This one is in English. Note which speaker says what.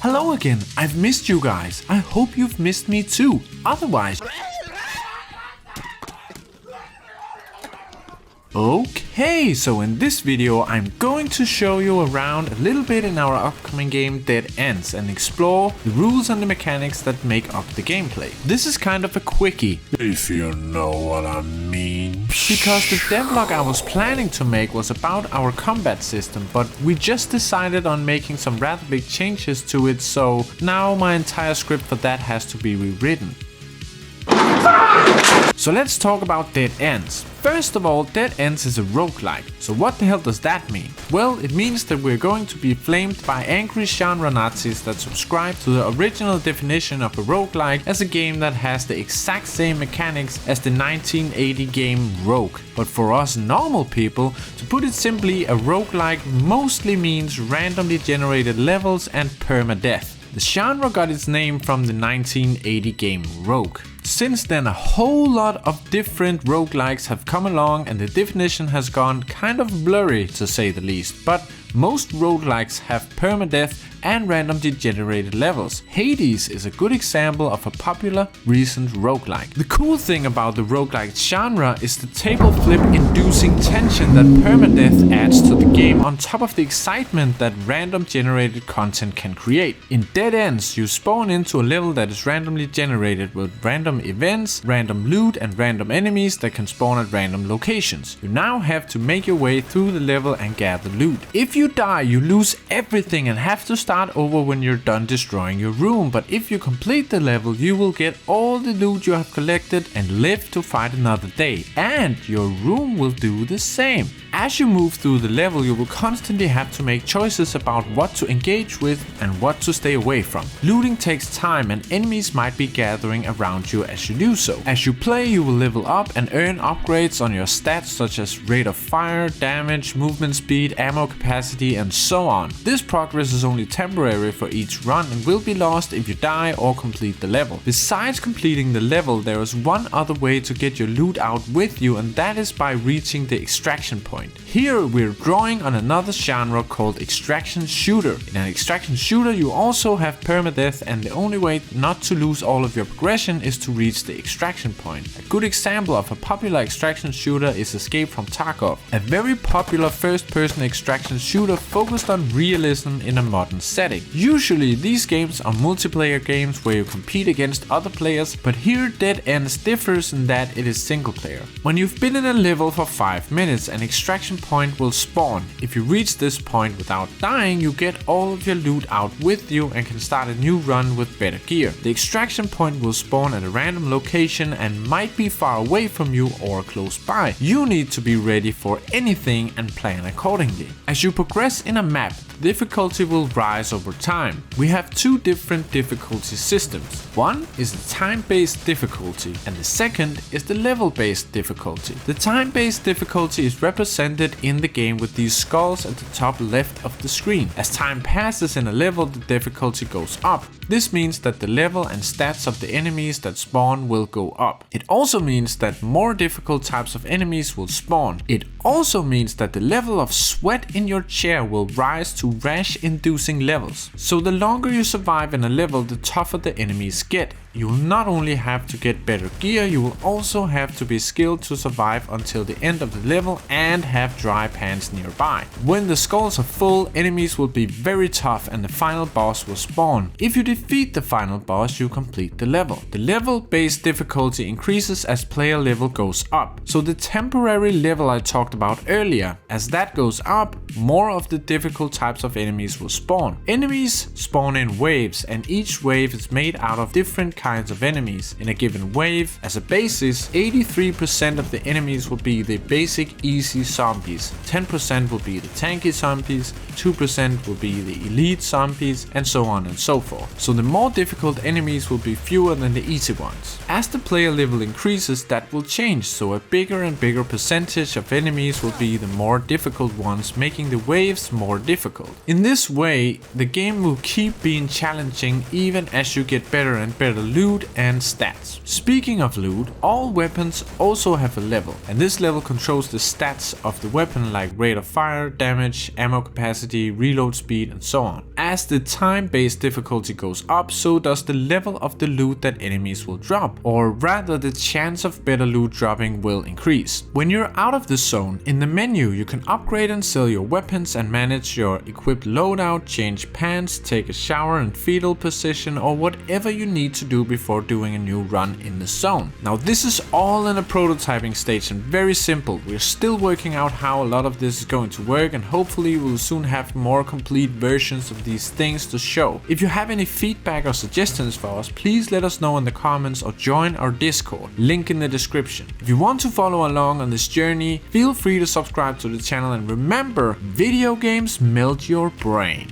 Speaker 1: Hello again, I've missed you guys. I hope you've missed me too. Otherwise... Okay, so in this video I'm going to show you around a little bit in our upcoming game Dead Ends and explore the rules and the mechanics that make up the gameplay. This is kind of a quickie, if you know what I mean. Because the devlog I was planning to make was about our combat system, but we just decided on making some rather big changes to it, so now my entire script for that has to be rewritten. So let's talk about Dead Ends. First of all, Dead Ends is a roguelike. So what the hell does that mean? Well, it means that we're going to be flamed by angry genre Nazis that subscribe to the original definition of a roguelike as a game that has the exact same mechanics as the 1980 game Rogue. But for us normal people, to put it simply, a roguelike mostly means randomly generated levels and permadeath. The genre got its name from the 1980 game Rogue. Since then, a whole lot of different roguelikes have come along and the definition has gone kind of blurry to say the least, but most roguelikes have permadeath and randomly generated levels. Hades is a good example of a popular recent roguelike. The cool thing about the roguelike genre is the table flip inducing tension that permadeath adds to the game on top of the excitement that random generated content can create. In Dead Ends, you spawn into a level that is randomly generated with random events, random loot and random enemies that can spawn at random locations. You now have to make your way through the level and gather loot. If you die, you lose everything and have to start over when you're done destroying your room, but if you complete the level, you will get all the loot you have collected and live to fight another day, and your room will do the same. As you move through the level, you will constantly have to make choices about what to engage with and what to stay away from. Looting takes time and enemies might be gathering around you as you do so. As you play, you will level up and earn upgrades on your stats such as rate of fire, damage, movement speed, ammo capacity and so on. This progress is only temporary for each run and will be lost if you die or complete the level. Besides completing the level, there is one other way to get your loot out with you, and that is by reaching the extraction point. Here we're drawing on another genre called extraction shooter. In an extraction shooter you also have permadeath, and the only way not to lose all of your progression is to reach the extraction point. A good example of a popular extraction shooter is Escape from Tarkov, a very popular first-person extraction shooter focused on realism in a modern setting. Usually these games are multiplayer games where you compete against other players, but here Dead Ends differs in that it is single player. When you've been in a level for 5 minutes, an extraction point will spawn. If you reach this point without dying, you get all of your loot out with you and can start a new run with better gear. The extraction point will spawn at a random location and might be far away from you or close by. You need to be ready for anything and plan accordingly. As you progress in a map, difficulty will rise over time. We have two different difficulty systems. One is the time-based difficulty and the second is the level-based difficulty. The time-based difficulty is represented in the game with these skulls at the top left of the screen. As time passes in a level, the difficulty goes up. This means that the level and stats of the enemies that spawn will go up. It also means that more difficult types of enemies will spawn. It also means that the level of sweat in your chair will rise to rash-inducing levels. So the longer you survive in a level, the tougher the enemies get. You will not only have to get better gear, you will also have to be skilled to survive until the end of the level and have dry pants nearby. When the skulls are full, enemies will be very tough and the final boss will spawn. If you defeat the final boss, you complete the level. The level-based difficulty increases as player level goes up. So the temporary level I talked about earlier, as that goes up, more of the difficult types of enemies will spawn. Enemies spawn in waves, and each wave is made out of different kinds of enemies. In a given wave, as a basis, 83% of the enemies will be the basic easy zombies, 10% will be the tanky zombies, 2% will be the elite zombies, and so on and so forth. So the more difficult enemies will be fewer than the easy ones. As the player level increases, that will change, so a bigger and bigger percentage of enemies will be the more difficult ones, making the waves more difficult. In this way, the game will keep being challenging even as you get better and better loot and stats. Speaking of loot, all weapons also have a level, and this level controls the stats of the weapon like rate of fire, damage, ammo capacity, reload speed, and so on. As the time-based difficulty goes up, so does the level of the loot that enemies will drop, or rather the chance of better loot dropping will increase. When you're out of the zone, in the menu you can upgrade and sell your weapons and manage your equipped loadout, change pants, take a shower in fetal position, or whatever you need to do before doing a new run in the zone. Now this is all in a prototyping stage and very simple. We're still working out how a lot of this is going to work, and hopefully we'll soon have more complete versions of these things to show. If you have any feedback or suggestions for us, please let us know in the comments or join our Discord, link in the description. If you want to follow along on this journey, feel free to subscribe to the channel, and remember, video games melt your brain.